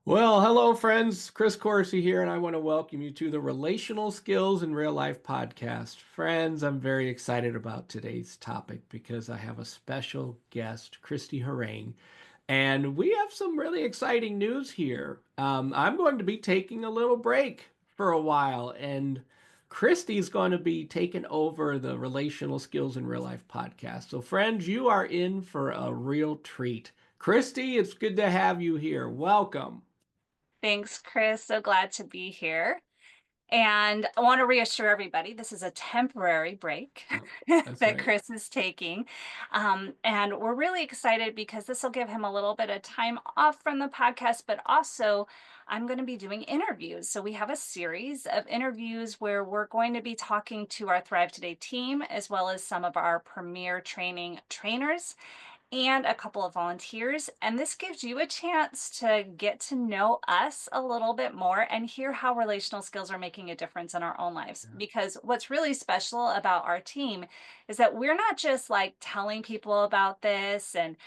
Well, hello, friends. Chris Corsi here, and I want to welcome you to the Relational Skills in Real Life podcast. Friends, I'm very excited about today's topic because I have a special guest, Christy Harang, and we have some really exciting news here. I'm going to be taking a little break for a while, and Christy's going to be taking over the Relational Skills in Real Life podcast. So, friends, you are in for a real treat. Christy, it's good to have you here. Welcome. Thanks, Chris. So glad to be here. And I want to reassure everybody this is a temporary break That's that right. Chris is taking. And we're really excited because this will give him a little bit of time off from the podcast, but also I'm going to be doing interviews. So we have a series of interviews where we're going to be talking to our Thrive Today team, as well as some of our premier training trainers and a couple of volunteers. And this gives you a chance to get to know us a little bit more and hear how relational skills are making a difference in our own lives. Yeah. Because what's really special about our team is that we're not just like telling people about this and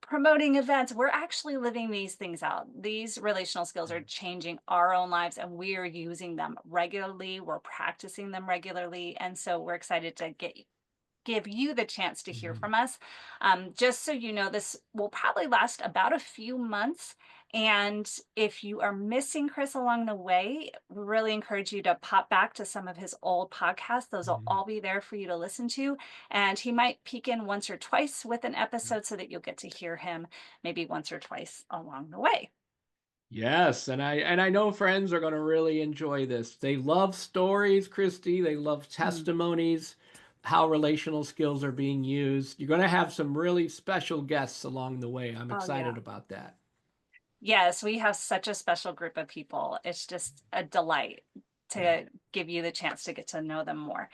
promoting events. We're actually living these things out. These relational skills are changing our own lives and we are using them regularly. We're practicing them regularly. And so we're excited to give you the chance to hear Mhm. from us. Just so you know, this will probably last about a few months. And if you are missing Chris along the way, we really encourage you to pop back to some of his old podcasts. Those will Mhm. all be there for you to listen to. And he might peek in once or twice with an Yeah. episode so that you'll get to hear him maybe once or twice along the way. Yes, and I know friends are going to really enjoy this. They love stories, Christy. They love Mm. testimonies, how relational skills are being used. You're going to have some really special guests along the way. I'm Oh, excited yeah. about that. Yes, we have such a special group of people. It's just a delight Yeah. to give you the chance to get to know them more.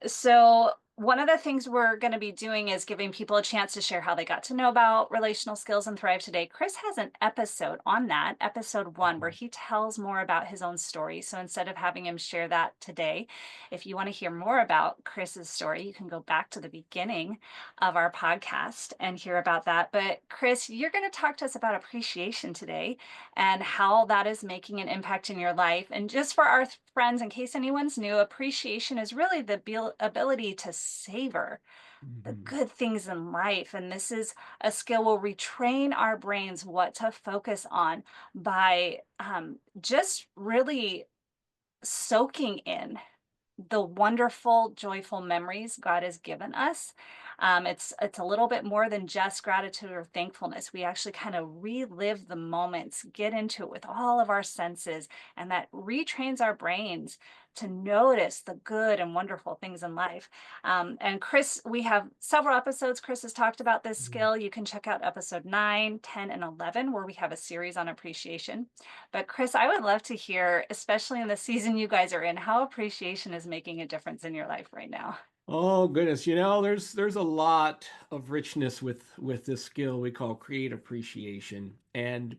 So one of the things we're going to be doing is giving people a chance to share how they got to know about relational skills and Thrive Today. Chris has an episode on that, episode one, where Mhm. he tells more about his own story. So instead of having him share that today, if you want to hear more about Chris's story, you can go back to the beginning of our podcast and hear about that. But Chris, you're going to talk to us about appreciation today and how that is making an impact in your life. And just for our friends, in case anyone's new, appreciation is really the ability to savor the Mhm. good things in life. And this is a skill where we train our brains what to focus on by just really soaking in the wonderful, joyful memories God has given us. It's a little bit more than just gratitude or thankfulness. We actually kind of relive the moments, get into it with all of our senses, and that retrains our brains to notice the good and wonderful things in life. And Chris, we have several episodes. Chris has talked about this Mhm. skill. You can check out episode 9, 10, and 11, where we have a series on appreciation. But Chris, I would love to hear, especially in the season you guys are in, how appreciation is making a difference in your life right now. Oh goodness, there's a lot of richness with this skill we call create appreciation. And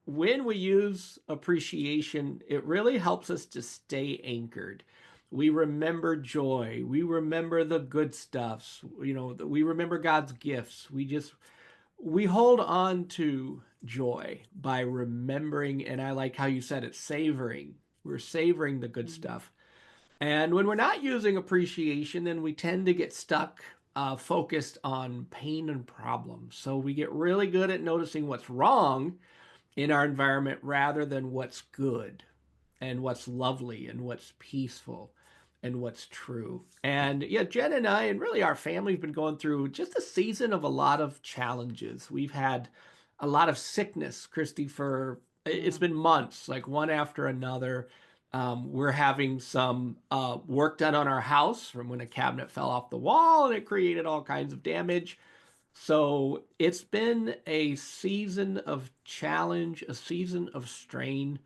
when we use appreciation, it really helps us to stay anchored. We remember joy, we remember the good stuffs, we remember God's gifts. We hold on to joy by remembering, and I like how you said it, savoring. We're savoring the good Mhm. stuff. And when we're not using appreciation, then we tend to get stuck focused on pain and problems. So we get really good at noticing what's wrong in our environment rather than what's good and what's lovely and what's peaceful and what's true. And yeah, Jen and I, and really our family's been going through just a season of a lot of challenges. We've had a lot of sickness, Christy, for it's Mm. been months, like one after another. We're having some work done on our house from when a cabinet fell off the wall and it created all kinds of damage. So it's been a season of challenge, a season of strain.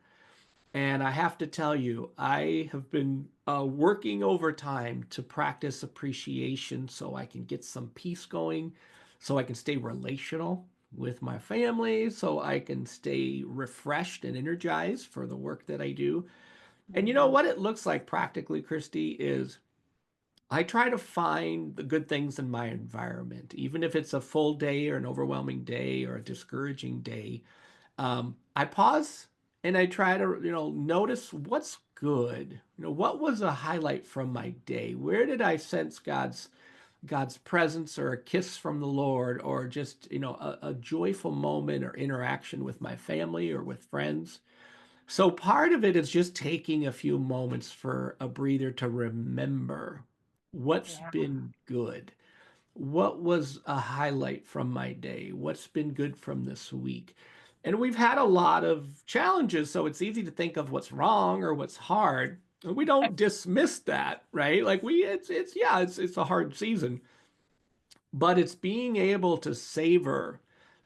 And I have to tell you, I have been working overtime to practice appreciation so I can get some peace going, so I can stay relational with my family, so I can stay refreshed and energized for the work that I do. And Mhm. what it looks like practically, Christy, is I try to find the good things in my environment, even if it's a full day or an overwhelming day or a discouraging day. I pause and I try to, notice what's good. What was a highlight from my day? Where did I sense God's presence or a kiss from the Lord or just, a joyful moment or interaction with my family or with friends? So part of it is just taking a few moments for a breather to remember what's Yeah. been good. What was a highlight from my day? What's been good from this week? And we've had a lot of challenges, so it's easy to think of what's wrong or what's hard. And we don't dismiss that, right? Like it's yeah, it's a hard season, but it's being able to savor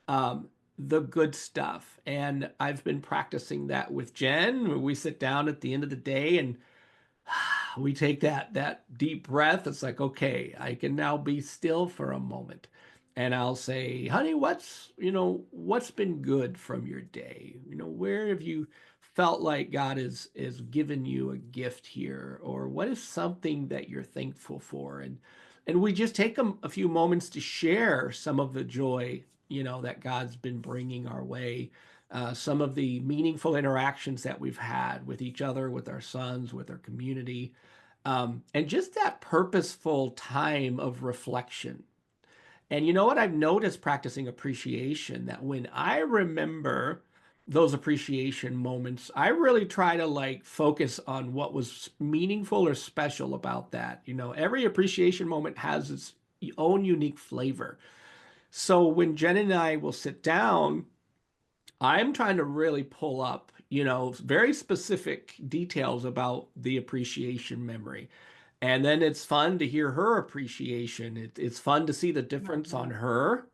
um, the good stuff. And I've been practicing that with Jen. We sit down at the end of the day and we take that deep breath. It's like, okay, I can now be still for a moment. And I'll say, honey, what's been good from your day? Where have you felt like God is giving you a gift here? Or what is something that you're thankful for? And we just take a few moments to share some of the joy, that God's been bringing our way, some of the meaningful interactions that we've had with each other, with our sons, with our community, and just that purposeful time of reflection. And you know what I've noticed practicing appreciation, that when I remember those appreciation moments, I really try to like focus on what was meaningful or special about that. Every appreciation moment has its own unique flavor. So when Jen and I will sit down, I'm trying to really pull up, very specific details about the appreciation memory. And then it's fun to hear her appreciation. It's fun to see the difference on Mhm. her,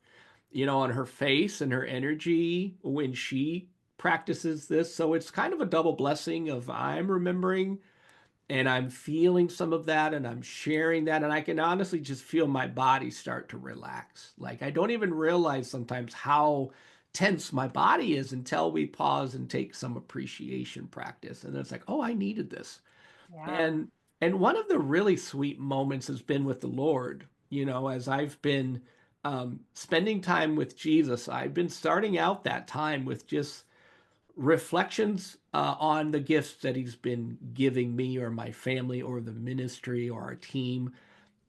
on her face and her energy when she practices this. So it's kind of a double blessing of I'm remembering and I'm feeling some of that and I'm sharing that. And I can honestly just feel my body start to relax. Like I don't even realize sometimes how tense my body is until we pause and take some appreciation practice. And then it's like, oh, I needed this. Yeah. And one of the really sweet moments has been with the Lord. As I've been spending time with Jesus, I've been starting out that time with just reflections on the gifts that he's been giving me or my family or the ministry or our team.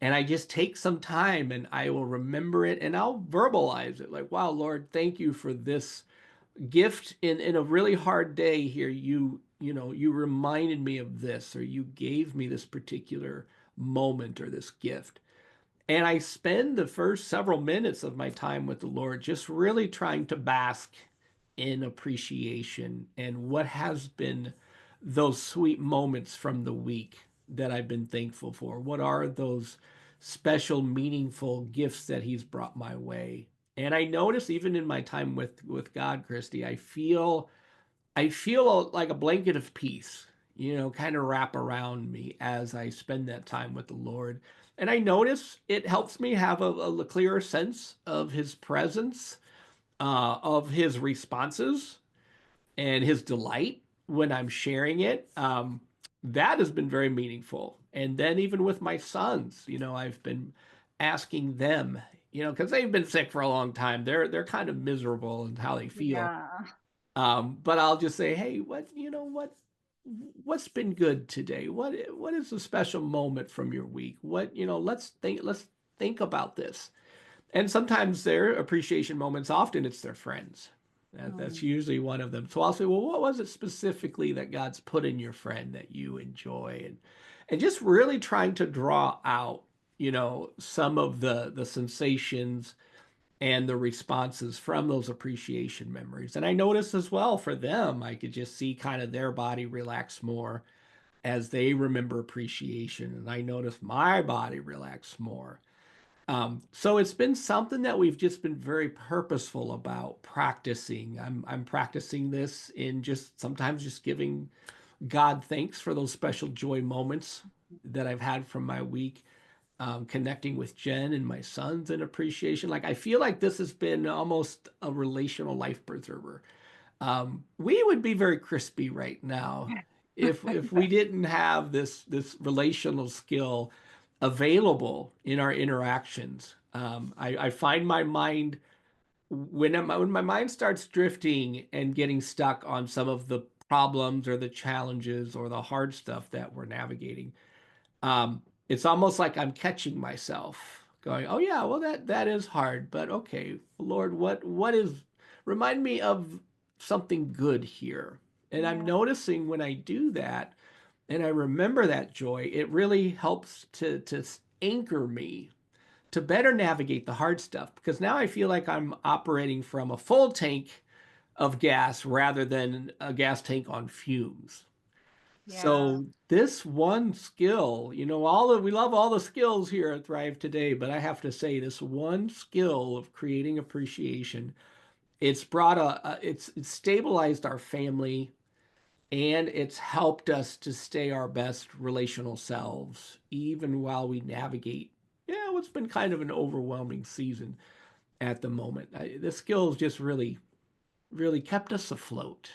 And I just take some time and I will remember it and I'll verbalize it like, wow, Lord, thank you for this gift in a really hard day here. You reminded me of this, or you gave me this particular moment or this gift. And I spend the first several minutes of my time with the Lord just really trying to bask in appreciation and what has been those sweet moments from the week that I've been thankful for. What are those special, meaningful gifts that He's brought my way? And I notice even in my time with God, Christy, I feel like a blanket of peace, kind of wrap around me as I spend that time with the Lord. And I notice it helps me have a clearer sense of His presence, of His responses, and His delight when I'm sharing it. That has been very meaningful. And then even with my sons, I've been asking them, because they've been sick for a long time. They're kind of miserable in how they feel. Yeah. But I'll just say, hey, what's been good today? What is a special moment from your week? Let's think about this. And sometimes their appreciation moments, often it's their friends. That's Mm. usually one of them. So I'll say, well, what was it specifically that God's put in your friend that you enjoy? And just really trying to draw out, some of the sensations and the responses from those appreciation memories. And I noticed as well for them, I could just see kind of their body relax more as they remember appreciation. And I noticed my body relax more. So it's been something that we've just been very purposeful about practicing. I'm practicing this in just sometimes just giving God thanks for those special joy moments that I've had from my week, connecting with Jen and my sons in appreciation. Like I feel like this has been almost a relational life preserver. We would be very crispy right now if we didn't have this relational skill available in our interactions. I find my mind when my mind starts drifting and getting stuck on some of the problems or the challenges or the hard stuff that we're navigating, it's almost like I'm catching myself going, "Oh yeah, well that is hard, but okay, Lord, what is remind me of something good here." And I'm Yeah. noticing when I do that and I remember that joy, it really helps to anchor me to better navigate the hard stuff because now I feel like I'm operating from a full tank of gas rather than a gas tank on fumes. Yeah. So this one skill, we love all the skills here at Thrive Today, but I have to say this one skill of creating appreciation, it's brought it's stabilized our family and it's helped us to stay our best relational selves even while we navigate, what's been kind of an overwhelming season at the moment. The skills just really kept us afloat.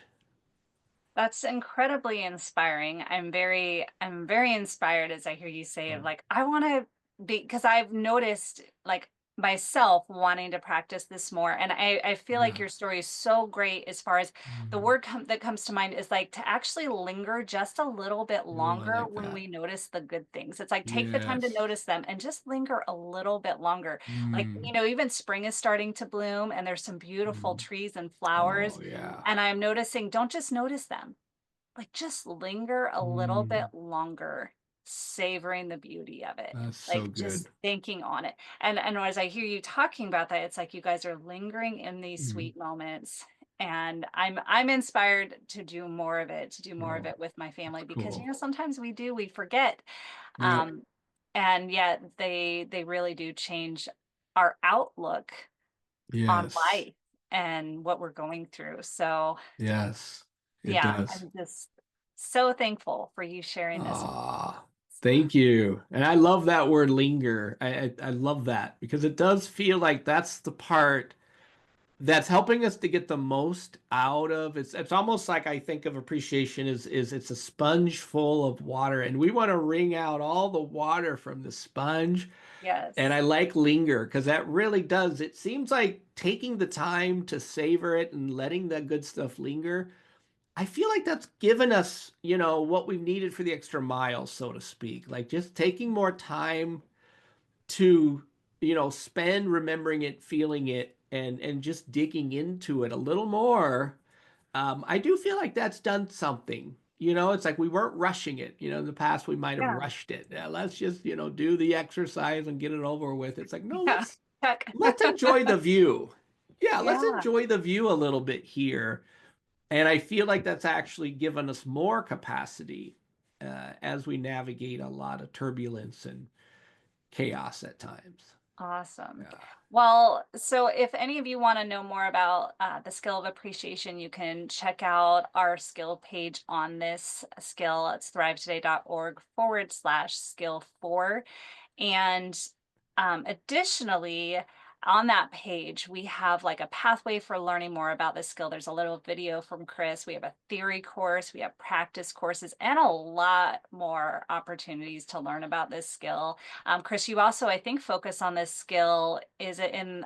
That's incredibly inspiring. I'm very inspired as I hear you say it. Yeah. Like, I want to be, because I've noticed like myself wanting to practice this more. And I feel like Yeah. your story is so great as far as the Mhm. word that comes to mind is like to actually linger just a little bit Oh, I longer like when that. we notice the good things. It's like take the time to Yes. notice them and just linger a little bit longer. Like, Mm. even spring is starting to bloom and there's some beautiful Mm. trees and flowers. Oh, yeah. And I'm noticing, don't just notice them, like, just linger a little bit Mm. longer, savoring the beauty of it, That's so like, good. just thinking on it, and as I hear you talking about that, it's like you guys are lingering in these Mm. sweet moments, and I'm inspired to do more of Oh, it with my family because, cool. sometimes we forget, Yep. um, and yet they really do change our outlook on Yes. life and what we're going through, so Yes. It yeah, does. I'm just so thankful for you sharing this. Ah, thank you. And I love that word linger. I love that because it does feel like that's the part that's helping us to get the most out of it's almost like I think of appreciation is it's a sponge full of water and we want to wring out all the water from the sponge. And Yes. I like linger because that really does. It seems like taking the time to savor it and letting that good stuff linger. I feel like that's given us, what we've needed for the extra mile, so to speak. Like just taking more time to, spend remembering it, feeling it, and just digging into it a little more. I do feel like that's done something. It's like we weren't rushing it. In the past we might have Yeah. rushed it. Yeah, let's just, do the exercise and get it over with. It's like, no, Yeah. Heck. let's enjoy the view. Yeah, let's Yeah. enjoy the view a little bit here. And I feel like that's actually given us more capacity as we navigate a lot of turbulence and chaos at times. Awesome. Yeah. Well, so if any of you want to know more about the skill of appreciation, you can check out our skill page on this skill. It's thrivetoday.org/skill 4. And additionally, on that page, we have like a pathway for learning more about this skill. There's a little video from Chris. We have a theory course, we have practice courses, and a lot more opportunities to learn about this skill. Chris, you also, I think, focus on this skill. Is it in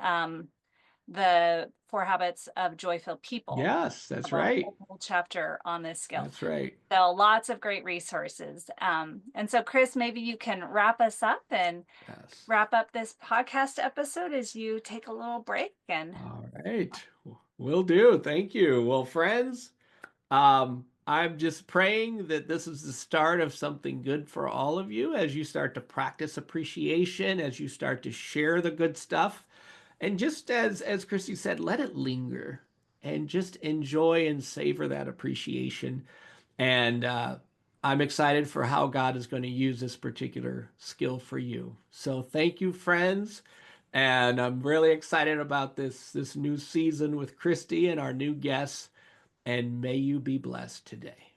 the Four Habits of Joy-Filled People? Yes, Have that's a right. whole chapter on this skill. That's right. So lots of great resources. And so, Chris, maybe you can wrap us up and Yes. wrap up this podcast episode as you take a little break. And All right. Will do. Thank you. Well, friends, I'm just praying that this is the start of something good for all of you as you start to practice appreciation, as you start to share the good stuff. And just as Christy said, let it linger and just enjoy and savor that appreciation. And I'm excited for how God is going to use this particular skill for you. So thank you, friends. And I'm really excited about this new season with Christy and our new guests. And may you be blessed today.